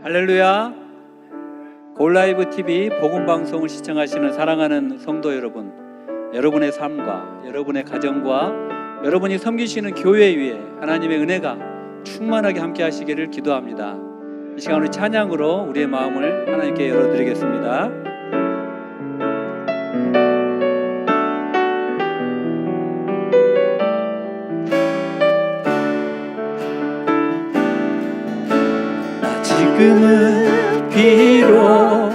할렐루야. 골라이브 TV 복음 방송을 시청하시는 사랑하는 성도 여러분, 여러분의 삶과 여러분의 가정과 여러분이 섬기시는 교회 위에 하나님의 은혜가 충만하게 함께 하시기를 기도합니다. 이 시간 우리 찬양으로 우리의 마음을 하나님께 열어드리겠습니다. 지금은 비록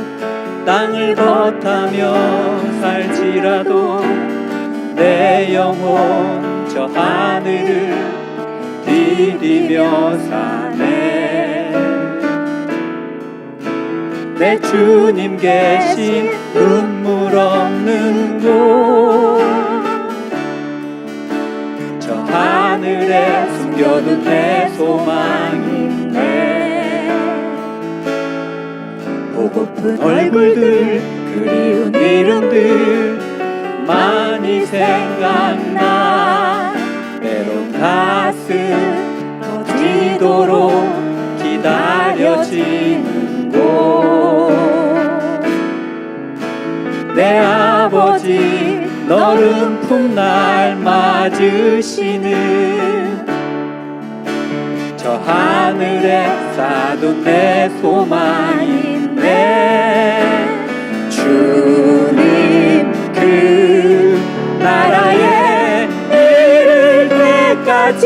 땅을 벗하며 살지라도 내 영혼 저 하늘을 디디며 사네. 내 주님 계신 눈물 없는 곳, 저 하늘에 숨겨둔 내 소망이 보고픈 얼굴들, 그리운 이름들 많이 생각나. 때론 가슴 터지도록 기다려지는 곳, 내 아버지 너른 품 날 맞으시는 저 하늘에 쌓아둔 내 소망이 주님 그 나라에 이를 때까지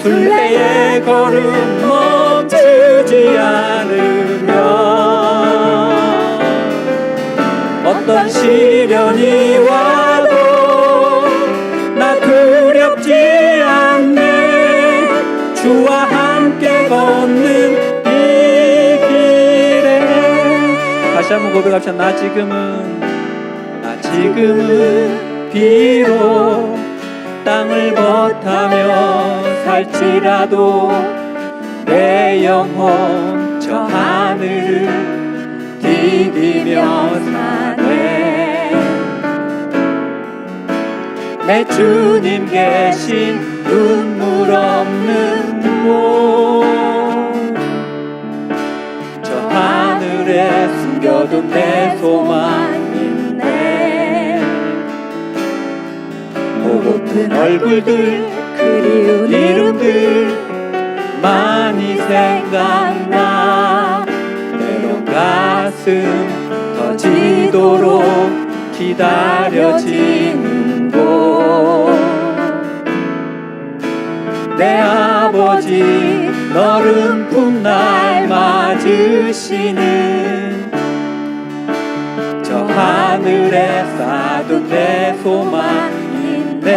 순례의 걸음 멈추지 않으면 어떤 시련이 와도 나 두렵지 않네. 주와 함께 걷는 다시 한번 고백합시다. 나 지금은 비록 땅을 벗하며 살지라도 내 영혼 저 하늘을 디디며 사네. 내 주님 계신 눈물 없는 곳, 저 하늘에 숨겨둔 내 소망이네. 보고픈 얼굴들, 그리운 이름들 많이 생각나. 때론 가슴 터지도록 기다려지는 곳, 내 아버지 너른 품 날 맞으시는 저 하늘에 쌓아둔 내 소망인데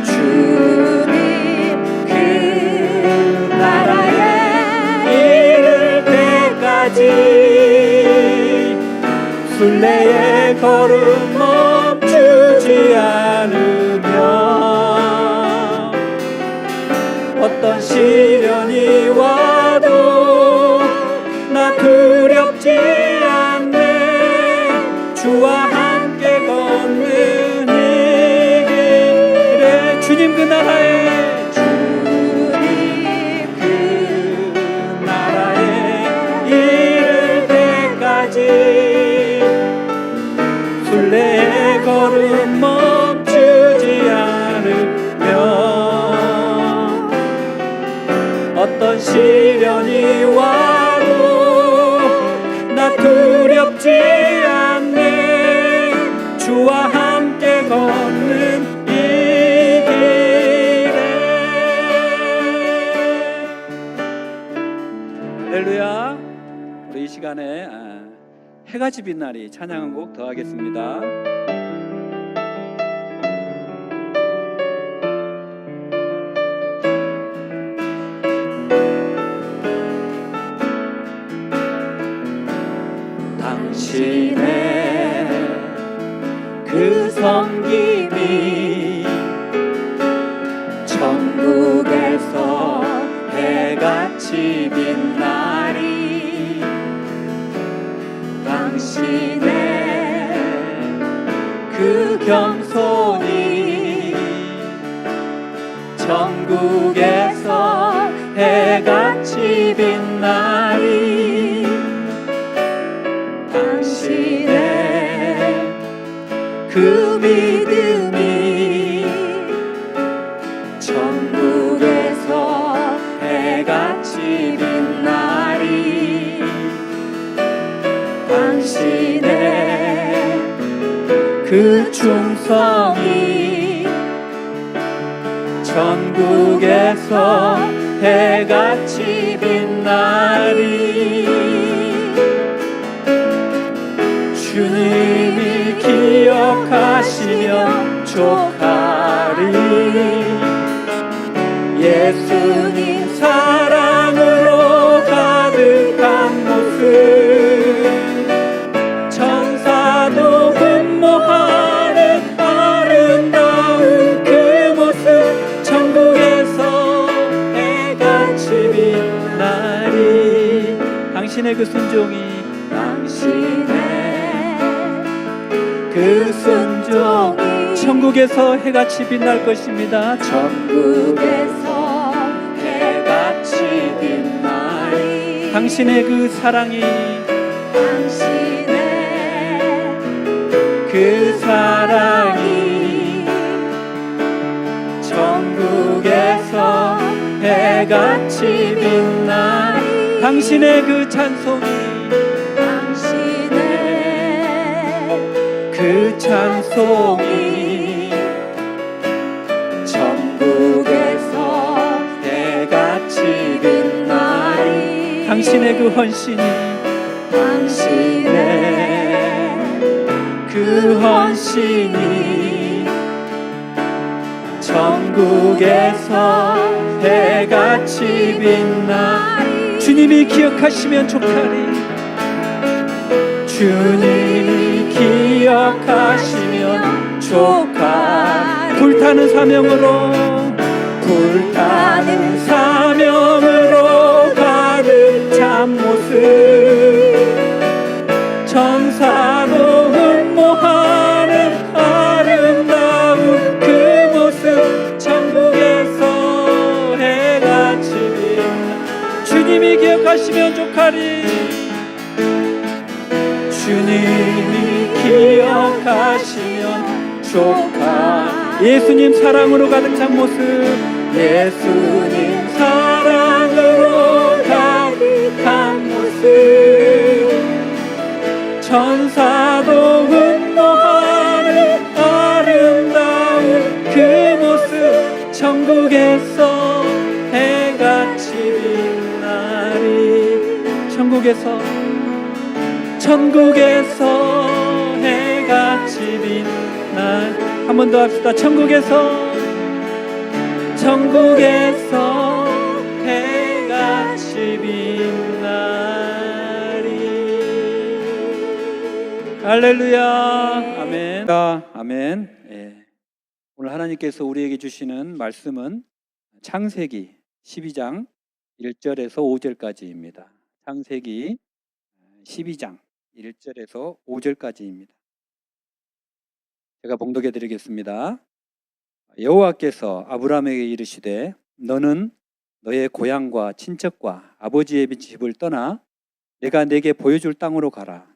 주님 그 나라에 이를 때까지 순례의 걸음 멈추지 않으면 어떤 시련이 와도 나 두렵지 않네. 주와 함께 걷는 이 길에 주님 그 나라에 이를 때까지 순례의 걸음 멈추지 않으면 어떤 시련이 와도 나 두렵지 않네. 주와 함께 걷는 이 길에. 할렐루야. 우리 이 시간에 해같이 빛나리 찬양 한 곡 더 하겠습니다. 당신의 그 섬김이 천국에서 해같이 빛나리. 당신의 그 겸손이 천국에서 해가 날이 당신의 그 믿음이 천국에서 해같이 빛나리. 당신의 그 충성이 천국에서 해같이 빛나리. 주님이 기억하시면 족하리. 예수님 사랑으로 가득한 모습, 천사도 흠모하는 아름다운 그 모습, 천국에서 해같이 빛나리. 당신의 그 순종이, 그 순종이 천국에서 해같이 빛날 것입니다. 천국에서 해같이 빛나리. 당신의 그 사랑이, 당신의 그 사랑이 천국에서 해같이 빛나리. 당신의 그 찬송이, 그 찬송이 천국에서 해같이 빛나리. 당신의 그 헌신이, 당신의 그 헌신이 천국에서 해같이 빛나리. 주님이 기억하시면 족하리. 주님이 기억하시면 족하리. 불타는 사명으로, 불타는 사명으로 가득 찬 모습, 천사도 흠모하는 아름다운 그 모습, 천국에서 해같이 빛나. 주님이 기억하시면 족하리. 주님이 기억하시면 족하리. 예수님 사랑으로 가득 찬 모습, 예수님 사랑으로 가득한 모습, 천사도 흠모하는 아름다운 그 모습, 천국에서 해같이 빛나리. 천국에서 해같이 빛나. 한 번 더 합시다. 천국에서 해같이 빛나리. 할렐루야. 아멘. 아멘. 예. 오늘 하나님께서 우리에게 주시는 말씀은 창세기 12장 1절에서 5절까지입니다. 창세기 12장 1절에서 5절까지입니다. 제가 봉독해 드리겠습니다. 여호와께서 아브라함에게 이르시되 너는 너의 고향과 친척과 아버지의 집을 떠나 내가 네게 보여줄 땅으로 가라.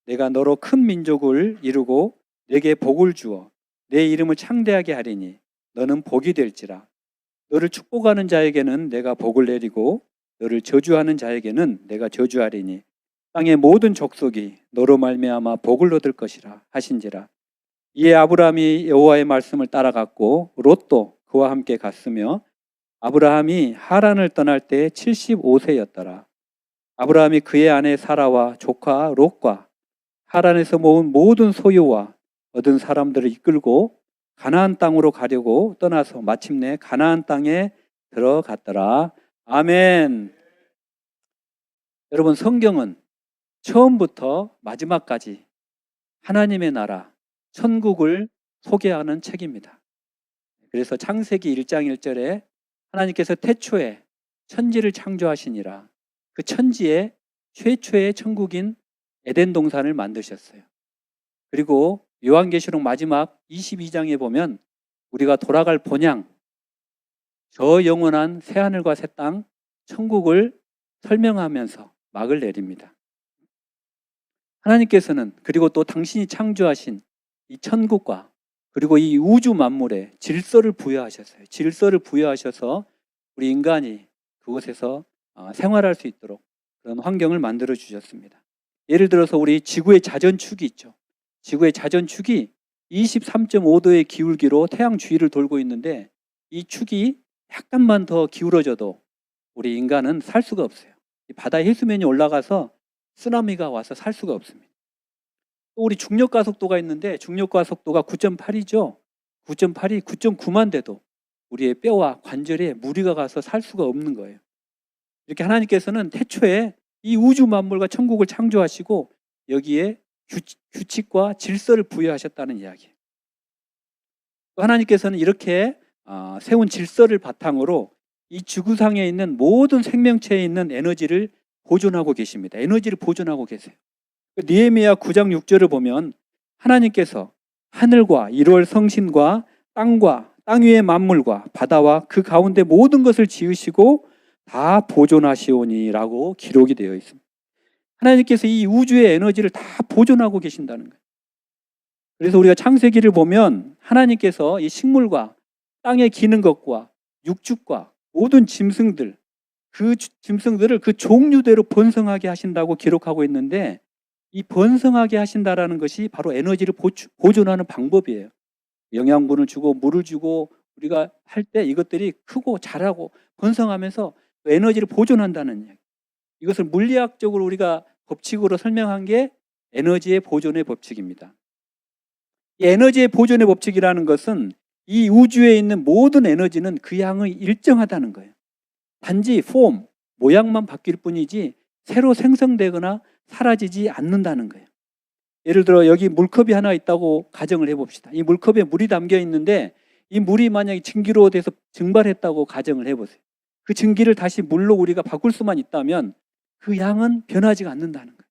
내가 너로 큰 민족을 이루고 네게 복을 주어 내 이름을 창대하게 하리니 너는 복이 될지라. 너를 축복하는 자에게는 내가 복을 내리고 너를 저주하는 자에게는 내가 저주하리니 땅의 모든 족속이 너로 말미암아 복을 얻을 것이라 하신지라. 이에 아브라함이 여호와의 말씀을 따라갔고 롯도 그와 함께 갔으며 아브라함이 하란을 떠날 때 75세였더라. 아브라함이 그의 아내 사라와 조카 롯과 하란에서 모은 모든 소유와 얻은 사람들을 이끌고 가나안 땅으로 가려고 떠나서 마침내 가나안 땅에 들어갔더라. 아멘. 여러분, 성경은 처음부터 마지막까지 하나님의 나라, 천국을 소개하는 책입니다. 그래서 창세기 1장 1절에 하나님께서 태초에 천지를 창조하시니라. 그 천지에 최초의 천국인 에덴 동산을 만드셨어요. 그리고 요한계시록 마지막 22장에 보면 우리가 돌아갈 본향, 저 영원한 새하늘과 새 땅, 천국을 설명하면서 막을 내립니다. 하나님께서는 그리고 또 당신이 창조하신 이 천국과 그리고 이 우주 만물에 질서를 부여하셨어요. 질서를 부여하셔서 우리 인간이 그곳에서 생활할 수 있도록 그런 환경을 만들어 주셨습니다. 예를 들어서 우리 지구의 자전축이 있죠. 지구의 자전축이 23.5도의 기울기로 태양 주위를 돌고 있는데 이 축이 약간만 더 기울어져도 우리 인간은 살 수가 없어요. 바다의 해수면이 올라가서 쓰나미가 와서 살 수가 없습니다. 또 우리 중력가속도가 있는데 중력가속도가 9.8이죠. 9.8이 9.9만 돼도 우리의 뼈와 관절에 무리가 가서 살 수가 없는 거예요. 이렇게 하나님께서는 태초에 이 우주 만물과 천국을 창조하시고 여기에 규칙과 질서를 부여하셨다는 이야기예요. 또 하나님께서는 이렇게 세운 질서를 바탕으로 이 지구상에 있는 모든 생명체에 있는 에너지를 보존하고 계십니다. 에너지를 보존하고 계세요. 느헤미야 9장 6절을 보면 하나님께서 하늘과 1월 성신과 땅과 땅 위의 만물과 바다와 그 가운데 모든 것을 지으시고 다 보존하시오니 라고 기록이 되어 있습니다. 하나님께서 이 우주의 에너지를 다 보존하고 계신다는 거예요. 그래서 우리가 창세기를 보면 하나님께서 이 식물과 땅에 기는 것과 육축과 모든 짐승들, 그 짐승들을 그 종류대로 번성하게 하신다고 기록하고 있는데 이 번성하게 하신다라는 것이 바로 에너지를 보존하는 방법이에요. 영양분을 주고 물을 주고 우리가 할 때 이것들이 크고 자라고 번성하면서 에너지를 보존한다는 이야기. 이것을 물리학적으로 우리가 법칙으로 설명한 게 에너지의 보존의 법칙입니다. 이 에너지의 보존의 법칙이라는 것은 이 우주에 있는 모든 에너지는 그 양이 일정하다는 거예요. 단지 폼, 모양만 바뀔 뿐이지 새로 생성되거나 사라지지 않는다는 거예요. 예를 들어 여기 물컵이 하나 있다고 가정을 해봅시다. 이 물컵에 물이 담겨 있는데 이 물이 만약에 증기로 돼서 증발했다고 가정을 해보세요. 그 증기를 다시 물로 우리가 바꿀 수만 있다면 그 양은 변하지가 않는다는 거예요.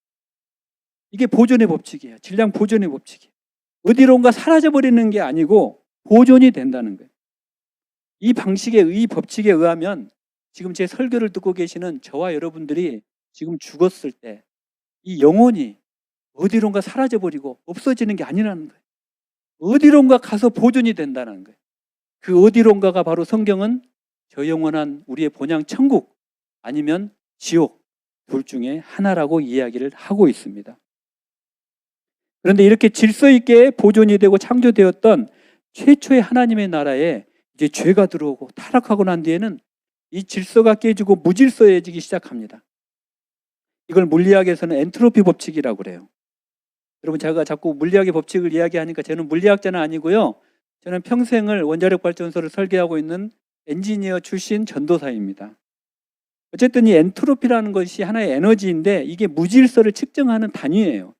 이게 보존의 법칙이에요. 질량 보존의 법칙이에요. 어디론가 사라져버리는 게 아니고 보존이 된다는 거예요. 이 방식의 이 법칙에 의하면 지금 제 설교를 듣고 계시는 저와 여러분들이 지금 죽었을 때 이 영혼이 어디론가 사라져버리고 없어지는 게 아니라는 거예요. 어디론가 가서 보존이 된다는 거예요. 그 어디론가가 바로 성경은 저 영원한 우리의 본향 천국 아니면 지옥 둘 중에 하나라고 이야기를 하고 있습니다. 그런데 이렇게 질서 있게 보존이 되고 창조되었던 최초의 하나님의 나라에 이제 죄가 들어오고 타락하고 난 뒤에는 이 질서가 깨지고 무질서해지기 시작합니다. 이걸 물리학에서는 엔트로피 법칙이라고 그래요. 여러분 제가 자꾸 물리학의 법칙을 이야기하니까 저는 물리학자는 아니고요. 저는 평생을 원자력 발전소를 설계하고 있는 엔지니어 출신 전도사입니다. 어쨌든 이 엔트로피라는 것이 하나의 에너지인데 이게 무질서를 측정하는 단위예요.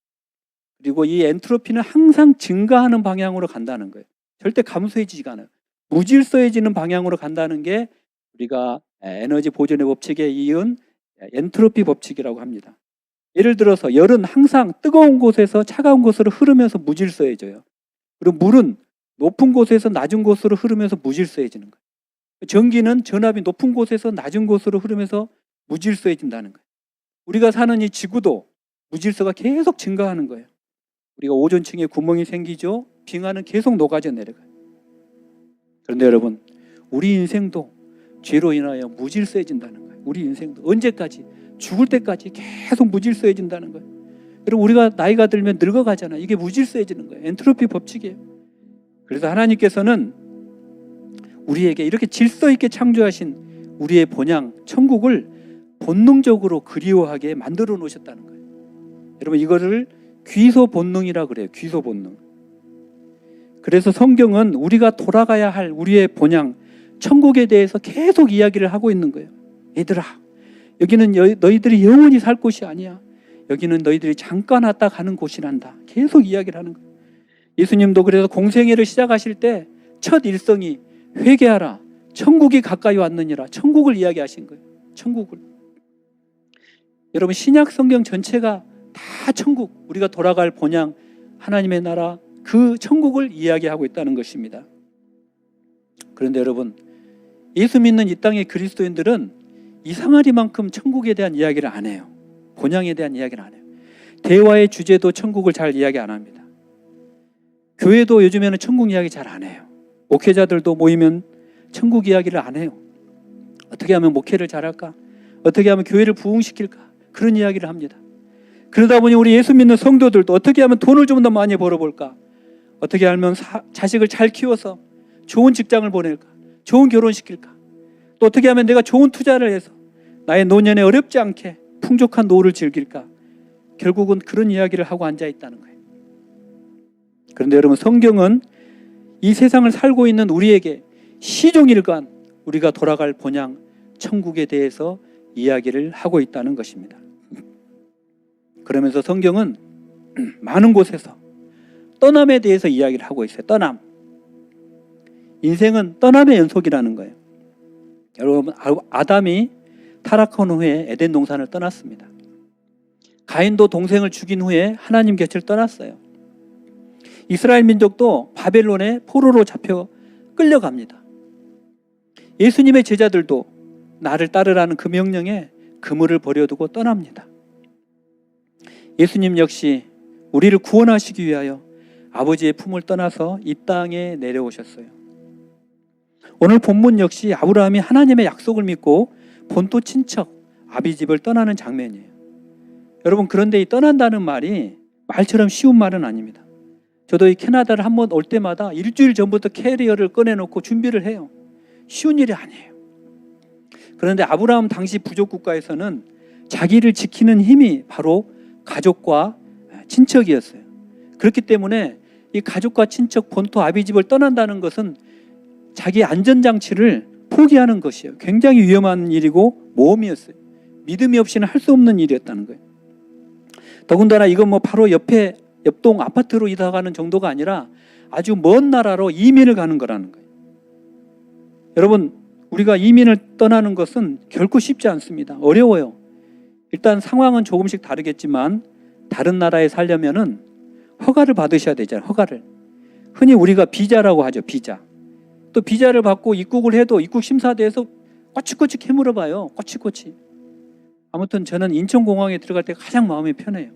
그리고 이 엔트로피는 항상 증가하는 방향으로 간다는 거예요. 절대 감소해지지가 않아요. 무질서해지는 방향으로 간다는 게 우리가 에너지 보존의 법칙에 이은 엔트로피 법칙이라고 합니다. 예를 들어서 열은 항상 뜨거운 곳에서 차가운 곳으로 흐르면서 무질서해져요. 그리고 물은 높은 곳에서 낮은 곳으로 흐르면서 무질서해지는 거예요. 전기는 전압이 높은 곳에서 낮은 곳으로 흐르면서 무질서해진다는 거예요. 우리가 사는 이 지구도 무질서가 계속 증가하는 거예요. 우리가 오존층에 구멍이 생기죠. 빙하는 계속 녹아져 내려가요. 그런데 여러분, 우리 인생도 죄로 인하여 무질서해진다는 거예요. 우리 인생도 언제까지? 죽을 때까지 계속 무질서해진다는 거예요. 여러분, 우리가 나이가 들면 늙어가잖아요. 이게 무질서해지는 거예요. 엔트로피 법칙이에요. 그래서 하나님께서는 우리에게 이렇게 질서 있게 창조하신 우리의 본향 천국을 본능적으로 그리워하게 만들어 놓으셨다는 거예요. 여러분, 이거를 귀소 본능이라 그래요. 귀소 본능. 그래서 성경은 우리가 돌아가야 할 우리의 본향 천국에 대해서 계속 이야기를 하고 있는 거예요. 얘들아, 여기는 너희들이 영원히 살 곳이 아니야. 여기는 너희들이 잠깐 왔다 가는 곳이란다. 계속 이야기를 하는 거예요. 예수님도 그래서 공생애를 시작하실 때 첫 일성이 회개하라. 천국이 가까이 왔느니라. 천국을 이야기하신 거예요. 천국을. 여러분, 신약 성경 전체가 다 천국, 우리가 돌아갈 본향 하나님의 나라, 그 천국을 이야기하고 있다는 것입니다. 그런데 여러분, 예수 믿는 이 땅의 그리스도인들은 이상하리만큼 천국에 대한 이야기를 안 해요. 본향에 대한 이야기를 안 해요. 대화의 주제도 천국을 잘 이야기 안 합니다. 교회도 요즘에는 천국 이야기 잘 안 해요. 목회자들도 모이면 천국 이야기를 안 해요. 어떻게 하면 목회를 잘할까? 어떻게 하면 교회를 부흥시킬까? 그런 이야기를 합니다. 그러다 보니 우리 예수 믿는 성도들도 어떻게 하면 돈을 좀 더 많이 벌어볼까? 어떻게 하면 자식을 잘 키워서 좋은 직장을 보낼까? 좋은 결혼시킬까? 또 어떻게 하면 내가 좋은 투자를 해서 나의 노년에 어렵지 않게 풍족한 노후를 즐길까? 결국은 그런 이야기를 하고 앉아 있다는 거예요. 그런데 여러분, 성경은 이 세상을 살고 있는 우리에게 시종일관 우리가 돌아갈 본향 천국에 대해서 이야기를 하고 있다는 것입니다. 그러면서 성경은 많은 곳에서 떠남에 대해서 이야기를 하고 있어요. 떠남. 인생은 떠남의 연속이라는 거예요. 여러분, 아담이 타락한 후에 에덴 동산을 떠났습니다. 가인도 동생을 죽인 후에 하나님 곁을 떠났어요. 이스라엘 민족도 바벨론에 포로로 잡혀 끌려갑니다. 예수님의 제자들도 나를 따르라는 그 명령에 그물을 버려두고 떠납니다. 예수님 역시 우리를 구원하시기 위하여 아버지의 품을 떠나서 이 땅에 내려오셨어요. 오늘 본문 역시 아브라함이 하나님의 약속을 믿고 본토 친척 아비집을 떠나는 장면이에요. 여러분, 그런데 이 떠난다는 말이 말처럼 쉬운 말은 아닙니다. 저도 이 캐나다를 한번 올 때마다 일주일 전부터 캐리어를 꺼내놓고 준비를 해요. 쉬운 일이 아니에요. 그런데 아브라함 당시 부족 국가에서는 자기를 지키는 힘이 바로 가족과 친척이었어요. 그렇기 때문에 이 가족과 친척 본토 아비집을 떠난다는 것은 자기 안전장치를 포기하는 것이에요. 굉장히 위험한 일이고 모험이었어요. 믿음이 없이는 할 수 없는 일이었다는 거예요. 더군다나 이건 뭐 바로 옆동 아파트로 이사 가는 정도가 아니라 아주 먼 나라로 이민을 가는 거라는 거예요. 여러분, 우리가 이민을 떠나는 것은 결코 쉽지 않습니다. 어려워요. 일단 상황은 조금씩 다르겠지만 다른 나라에 살려면은 허가를 받으셔야 되잖아요. 허가를. 흔히 우리가 비자라고 하죠. 비자. 또 비자를 받고 입국을 해도 입국 심사대에서 꼬치꼬치 캐물어봐요. 꼬치꼬치. 아무튼 저는 인천공항에 들어갈 때 가장 마음이 편해요.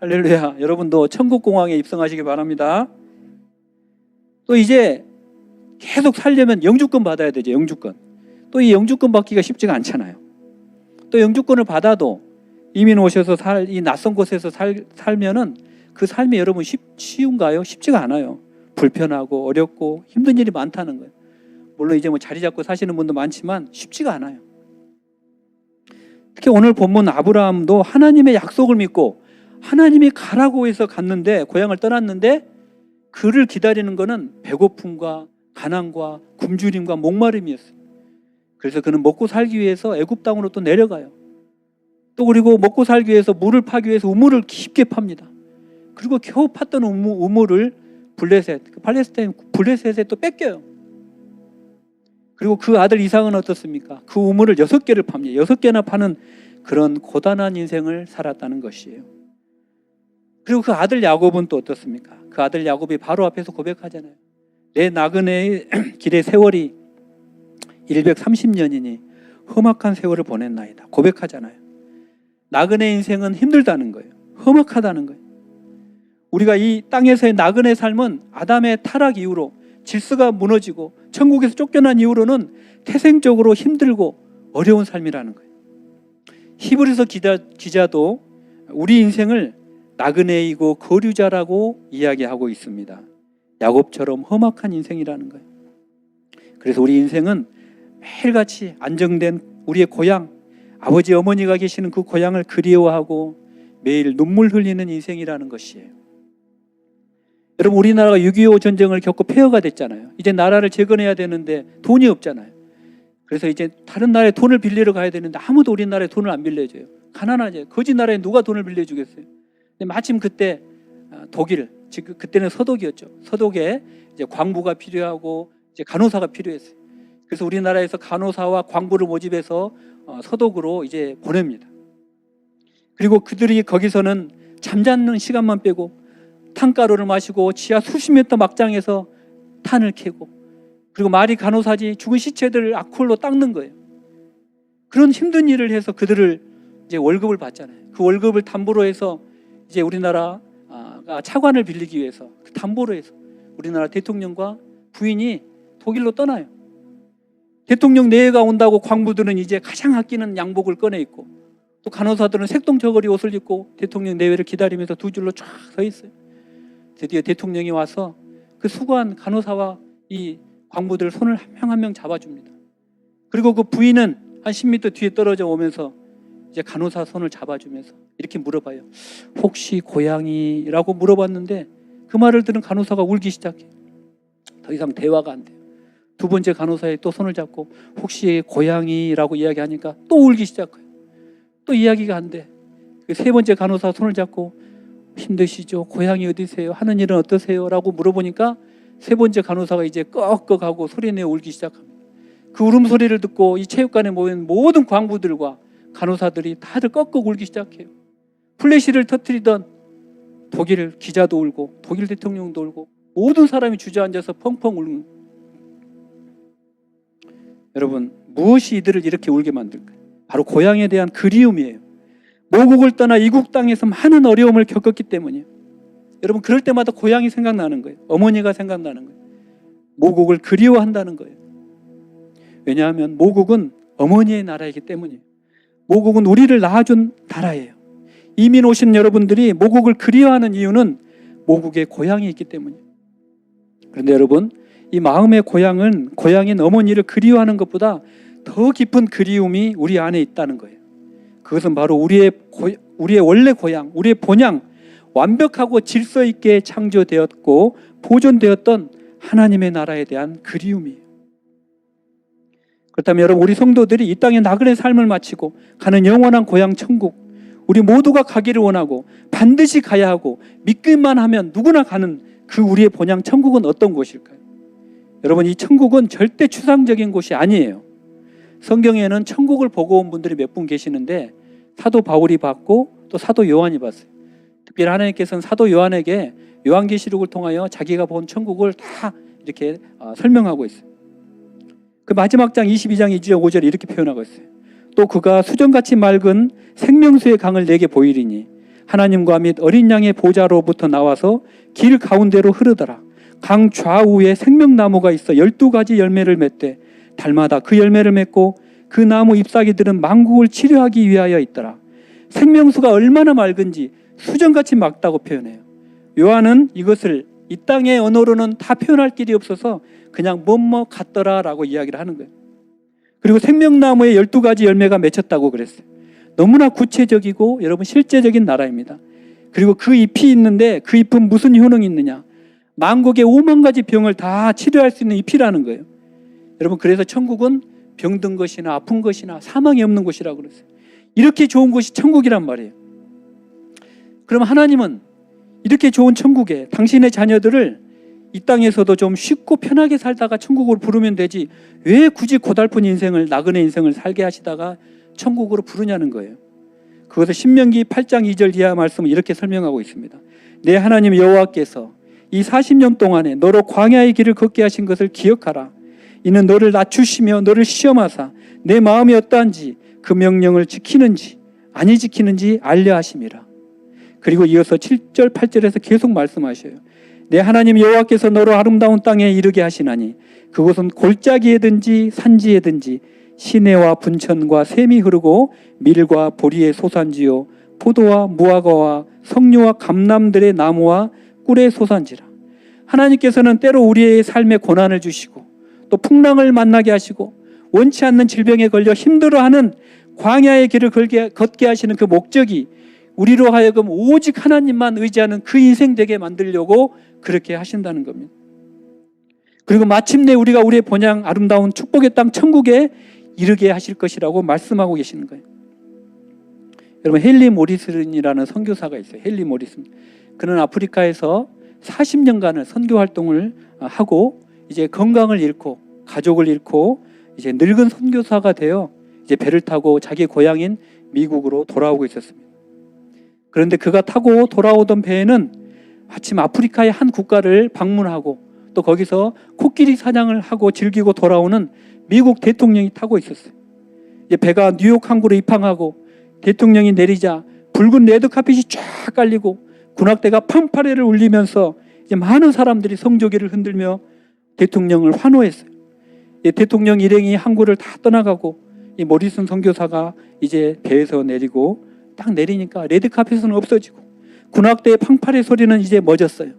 할렐루야. 여러분도 천국공항에 입성하시기 바랍니다. 또 이제 계속 살려면 영주권 받아야 되죠. 영주권. 또 이 영주권 받기가 쉽지가 않잖아요. 또 영주권을 받아도 이민 오셔서 이 낯선 곳에서 살면은 그 삶이 여러분 쉬운가요? 쉽지가 않아요. 불편하고 어렵고 힘든 일이 많다는 거예요. 물론 이제 뭐 자리 잡고 사시는 분도 많지만 쉽지가 않아요. 특히 오늘 본문 아브라함도 하나님의 약속을 믿고 하나님이 가라고 해서 갔는데, 고향을 떠났는데 그를 기다리는 것은 배고픔과 가난과 굶주림과 목마름이었어요. 그래서 그는 먹고 살기 위해서 애굽 땅으로 또 내려가요. 또 그리고 먹고 살기 위해서 물을 파기 위해서 우물을 깊게 팝니다. 그리고 겨우 팠던 우물을 팔레스타인 블레셋에 또 뺏겨요. 그리고 그 아들 이삭은 어떻습니까? 그 우물을 6개를 팝니다. 6개나 파는 그런 고단한 인생을 살았다는 것이에요. 그리고 그 아들 야곱은 또 어떻습니까? 그 아들 야곱이 바로 앞에서 고백하잖아요. 내 나그네의 길의 세월이 130년이니 험악한 세월을 보냈나이다. 고백하잖아요. 나그네 인생은 힘들다는 거예요. 험악하다는 거예요. 우리가 이 땅에서의 나그네 삶은 아담의 타락 이후로 질서가 무너지고 천국에서 쫓겨난 이후로는 태생적으로 힘들고 어려운 삶이라는 거예요. 히브리서 기자도 우리 인생을 나그네이고 거류자라고 이야기하고 있습니다. 야곱처럼 험악한 인생이라는 거예요. 그래서 우리 인생은 매일같이 안정된 우리의 고향, 아버지 어머니가 계시는 그 고향을 그리워하고 매일 눈물 흘리는 인생이라는 것이에요. 여러분, 우리나라가 6.25 전쟁을 겪고 폐허가 됐잖아요. 이제 나라를 재건해야 되는데 돈이 없잖아요. 그래서 이제 다른 나라에 돈을 빌리러 가야 되는데 아무도 우리나라에 돈을 안 빌려줘요. 가난하죠. 거지 나라에 누가 돈을 빌려주겠어요. 근데 마침 그때 독일, 즉 그때는 서독이었죠. 서독에 이제 광부가 필요하고 이제 간호사가 필요했어요. 그래서 우리나라에서 간호사와 광부를 모집해서 서독으로 이제 보냅니다. 그리고 그들이 거기서는 잠자는 시간만 빼고 탄가루를 마시고 지하 수십 미터 막장에서 탄을 캐고, 그리고 말이 간호사지 죽은 시체들을 악홀로 닦는 거예요. 그런 힘든 일을 해서 그들을 이제 월급을 받잖아요. 그 월급을 담보로 해서 이제 우리나라 차관을 빌리기 위해서 그 담보로 해서 우리나라 대통령과 부인이 독일로 떠나요. 대통령 내외가 온다고 광부들은 이제 가장 아끼는 양복을 꺼내 입고, 또 간호사들은 색동 저고리 옷을 입고 대통령 내외를 기다리면서 두 줄로 쫙 서 있어요. 드디어 대통령이 와서 그 수고한 간호사와 이 광부들 손을 한 명 한 명 잡아줍니다. 그리고 그 부인은 한 10m 뒤에 떨어져 오면서 이제 간호사 손을 잡아주면서 이렇게 물어봐요. 혹시 고향이라고 물어봤는데 그 말을 들은 간호사가 울기 시작해요. 더 이상 대화가 안 돼요. 두 번째 간호사의 또 손을 잡고 혹시 고향이라고 이야기하니까 또 울기 시작해요. 또 이야기가 안 돼. 세 번째 간호사 손을 잡고 힘드시죠? 고향이 어디세요? 하는 일은 어떠세요? 라고 물어보니까 세 번째 간호사가 이제 꺽꺽하고 소리내어 울기 시작합니다. 그 울음소리를 듣고 이 체육관에 모인 모든 광부들과 간호사들이 다들 꺽꺽 울기 시작해요. 플래시를 터뜨리던 독일 기자도 울고 독일 대통령도 울고 모든 사람이 주저앉아서 펑펑 울는. 여러분, 무엇이 이들을 이렇게 울게 만들까요? 바로 고향에 대한 그리움이에요. 모국을 떠나 이국 땅에서 많은 어려움을 겪었기 때문이에요. 여러분, 그럴 때마다 고향이 생각나는 거예요. 어머니가 생각나는 거예요. 모국을 그리워한다는 거예요. 왜냐하면 모국은 어머니의 나라이기 때문이에요. 모국은 우리를 낳아준 나라예요. 이민 오신 여러분들이 모국을 그리워하는 이유는 모국의 고향이 있기 때문이에요. 그런데 여러분, 이 마음의 고향은 고향인 어머니를 그리워하는 것보다 더 깊은 그리움이 우리 안에 있다는 거예요. 그것은 바로 우리의 원래 고향, 우리의 본향, 완벽하고 질서 있게 창조되었고 보존되었던 하나님의 나라에 대한 그리움이에요. 그렇다면 여러분, 우리 성도들이 이 땅에 나그네 삶을 마치고 가는 영원한 고향 천국, 우리 모두가 가기를 원하고 반드시 가야 하고 믿기만 하면 누구나 가는 그 우리의 본향 천국은 어떤 곳일까요? 여러분, 이 천국은 절대 추상적인 곳이 아니에요. 성경에는 천국을 보고 온 분들이 몇 분 계시는데 사도 바울이 봤고 또 사도 요한이 봤어요. 특별히 하나님께서는 사도 요한에게 요한계시록을 통하여 자기가 본 천국을 다 이렇게 설명하고 있어요. 그 마지막 장 22장 2절 5절에 이렇게 표현하고 있어요. 또 그가 수정같이 맑은 생명수의 강을 내게 보이리니 하나님과 및 어린 양의 보좌로부터 나와서 길 가운데로 흐르더라. 강 좌우에 생명나무가 있어 12가지 열매를 맺되 달마다 그 열매를 맺고 그 나무 잎사귀들은 만국을 치료하기 위하여 있더라. 생명수가 얼마나 맑은지 수정같이 맑다고 표현해요. 요한은 이것을 이 땅의 언어로는 다 표현할 길이 없어서 그냥 뭐뭐 같더라 라고 이야기를 하는 거예요. 그리고 생명나무에 12가지 열매가 맺혔다고 그랬어요. 너무나 구체적이고 여러분 실제적인 나라입니다. 그리고 그 잎이 있는데 그 잎은 무슨 효능이 있느냐? 만국의 5만 가지 병을 다 치료할 수 있는 잎이라는 거예요. 여러분, 그래서 천국은 병든 것이나 아픈 것이나 사망이 없는 곳이라고 그랬어요. 이렇게 좋은 곳이 천국이란 말이에요. 그럼 하나님은 이렇게 좋은 천국에 당신의 자녀들을 이 땅에서도 좀 쉽고 편하게 살다가 천국으로 부르면 되지 왜 굳이 고달픈 인생을, 나그네 인생을 살게 하시다가 천국으로 부르냐는 거예요. 그것을 신명기 8장 2절 이하 말씀을 이렇게 설명하고 있습니다. 내 하나님 여호와께서 이 40년 동안에 너로 광야의 길을 걷게 하신 것을 기억하라. 이는 너를 낮추시며 너를 시험하사 내 마음이 어떠한지 그 명령을 지키는지 아니 지키는지 알려 하심이라. 그리고 이어서 7절 8절에서 계속 말씀하셔요. 내 하나님 여호와께서 너로 아름다운 땅에 이르게 하시나니 그곳은 골짜기에든지 산지에든지 시내와 분천과 샘이 흐르고 밀과 보리의 소산지요 포도와 무화과와 석류와 감람들의 나무와 꿀의 소산지라. 하나님께서는 때로 우리의 삶에 고난을 주시고 또 풍랑을 만나게 하시고 원치 않는 질병에 걸려 힘들어하는 광야의 길을 걷게 하시는 그 목적이 우리로 하여금 오직 하나님만 의지하는 그 인생 되게 만들려고 그렇게 하신다는 겁니다. 그리고 마침내 우리가 우리의 본향 아름다운 축복의 땅 천국에 이르게 하실 것이라고 말씀하고 계시는 거예요. 여러분, 헨리 모리슨이라는 선교사가 있어요. 헨리 모리슨. 그는 아프리카에서 40년간을 선교 활동을 하고 이제 건강을 잃고 가족을 잃고 이제 늙은 선교사가 되어 이제 배를 타고 자기 고향인 미국으로 돌아오고 있었습니다. 그런데 그가 타고 돌아오던 배에는 마침 아프리카의 한 국가를 방문하고 또 거기서 코끼리 사냥을 하고 즐기고 돌아오는 미국 대통령이 타고 있었어요. 이제 배가 뉴욕 항구로 입항하고 대통령이 내리자 붉은 레드카펫이 쫙 깔리고 군악대가 팡파레를 울리면서 이제 많은 사람들이 성조기를 흔들며 대통령을 환호했어요. 대통령 일행이 항구를 다 떠나가고 이 모리슨 선교사가 이제 배에서 내리고 딱 내리니까 레드카펫은 없어지고 군악대의 팡파레 소리는 이제 멎었어요.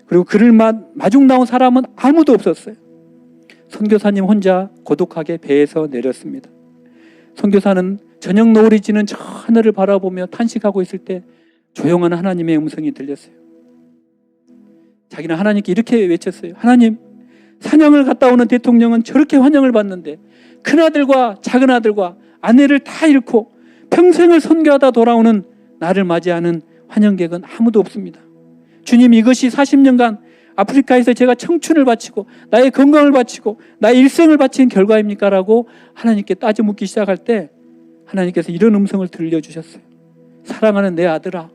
그리고 그를 마중 나온 사람은 아무도 없었어요. 선교사님 혼자 고독하게 배에서 내렸습니다. 선교사는 저녁 노을이 지는 저 하늘을 바라보며 탄식하고 있을 때 조용한 하나님의 음성이 들렸어요. 자기는 하나님께 이렇게 외쳤어요. 하나님, 사냥을 갔다 오는 대통령은 저렇게 환영을 받는데 큰아들과 작은아들과 아내를 다 잃고 평생을 선교하다 돌아오는 나를 맞이하는 환영객은 아무도 없습니다. 주님, 이것이 40년간 아프리카에서 제가 청춘을 바치고 나의 건강을 바치고 나의 일생을 바친 결과입니까? 라고 하나님께 따져 묻기 시작할 때 하나님께서 이런 음성을 들려주셨어요. 사랑하는 내 아들아,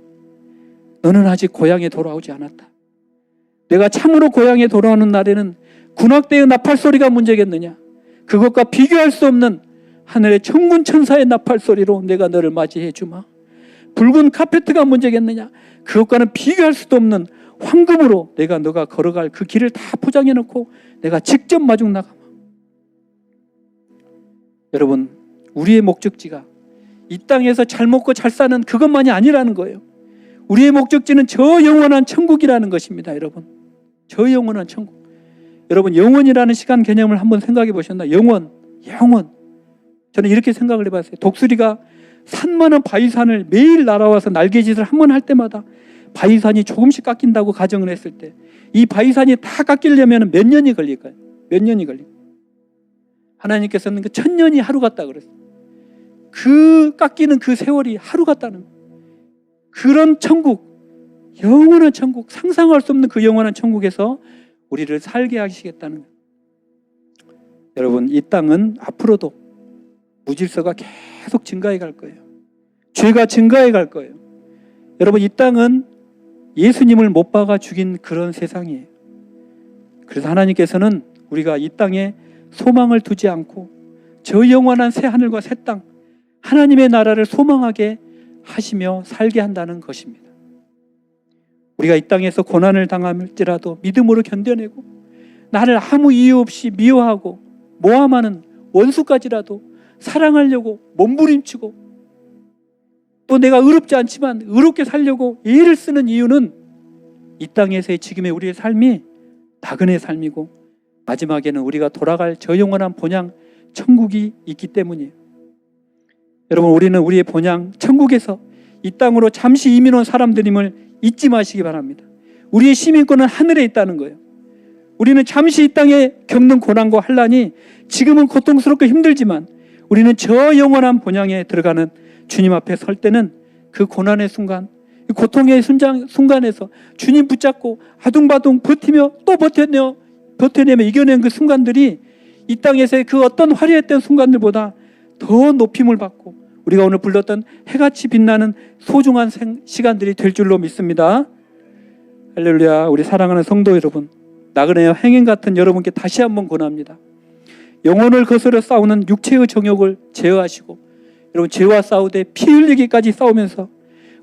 너는 아직 고향에 돌아오지 않았다. 내가 참으로 고향에 돌아오는 날에는 군악대의 나팔 소리가 문제겠느냐? 그것과 비교할 수 없는 하늘의 천군 천사의 나팔 소리로 내가 너를 맞이해 주마. 붉은 카페트가 문제겠느냐? 그것과는 비교할 수도 없는 황금으로 내가 너가 걸어갈 그 길을 다 포장해 놓고 내가 직접 마중 나가마. 여러분, 우리의 목적지가 이 땅에서 잘 먹고 잘 사는 그것만이 아니라는 거예요. 우리의 목적지는 저 영원한 천국이라는 것입니다. 여러분, 저 영원한 천국. 여러분, 영원이라는 시간 개념을 한번 생각해 보셨나요? 영원. 저는 이렇게 생각을 해봤어요. 독수리가 산만한 바위산을 매일 날아와서 날개짓을 한 번 할 때마다 바위산이 조금씩 깎인다고 가정을 했을 때 이 바위산이 다 깎이려면 몇 년이 걸릴까요? 몇 년이 걸릴까요? 하나님께서는 그 1000년이 하루 같다 그랬어요. 그 깎이는 그 세월이 하루 같다는 거예요. 그런 천국, 영원한 천국, 상상할 수 없는 그 영원한 천국에서 우리를 살게 하시겠다는 거예요. 여러분, 이 땅은 앞으로도 무질서가 계속 증가해 갈 거예요. 죄가 증가해 갈 거예요. 여러분, 이 땅은 예수님을 못 박아 죽인 그런 세상이에요. 그래서 하나님께서는 우리가 이 땅에 소망을 두지 않고 저 영원한 새 하늘과 새 땅, 하나님의 나라를 소망하게 하시며 살게 한다는 것입니다. 우리가 이 땅에서 고난을 당할지라도 믿음으로 견뎌내고 나를 아무 이유 없이 미워하고 모함하는 원수까지라도 사랑하려고 몸부림치고 또 내가 의롭지 않지만 의롭게 살려고 애를 쓰는 이유는 이 땅에서의 지금의 우리의 삶이 나그네 삶이고 마지막에는 우리가 돌아갈 저 영원한 본향 천국이 있기 때문이에요. 여러분, 우리는 우리의 본향 천국에서 이 땅으로 잠시 이민 온 사람들임을 잊지 마시기 바랍니다. 우리의 시민권은 하늘에 있다는 거예요. 우리는 잠시 이 땅에 겪는 고난과 환난이 지금은 고통스럽고 힘들지만 우리는 저 영원한 본향에 들어가는 주님 앞에 설 때는 그 고난의 순간, 고통의 순간에서 주님 붙잡고 아둥바둥 버티며 또 버텨내며 이겨낸 그 순간들이 이 땅에서의 그 어떤 화려했던 순간들보다 더 높임을 받고 우리가 오늘 불렀던 해같이 빛나는 소중한 시간들이 될 줄로 믿습니다. 할렐루야. 우리 사랑하는 성도 여러분, 나그네와 행인 같은 여러분께 다시 한번 권합니다. 영혼을 거스려 싸우는 육체의 정욕을 제어하시고 여러분, 죄와 싸우되 피 흘리기까지 싸우면서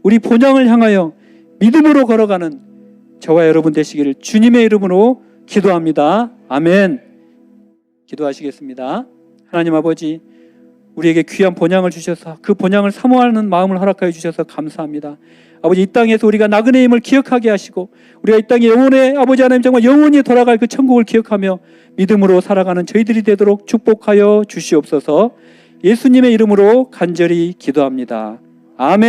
우리 본향을 향하여 믿음으로 걸어가는 저와 여러분 되시기를 주님의 이름으로 기도합니다. 아멘. 기도하시겠습니다. 하나님 아버지, 우리에게 귀한 본향을 주셔서 그 본향을 사모하는 마음을 허락하여 주셔서 감사합니다. 아버지, 이 땅에서 우리가 나그네임을 기억하게 하시고 우리가 이 땅에 영원히 아버지 하나님 정말 영원히 돌아갈 그 천국을 기억하며 믿음으로 살아가는 저희들이 되도록 축복하여 주시옵소서. 예수님의 이름으로 간절히 기도합니다. 아멘.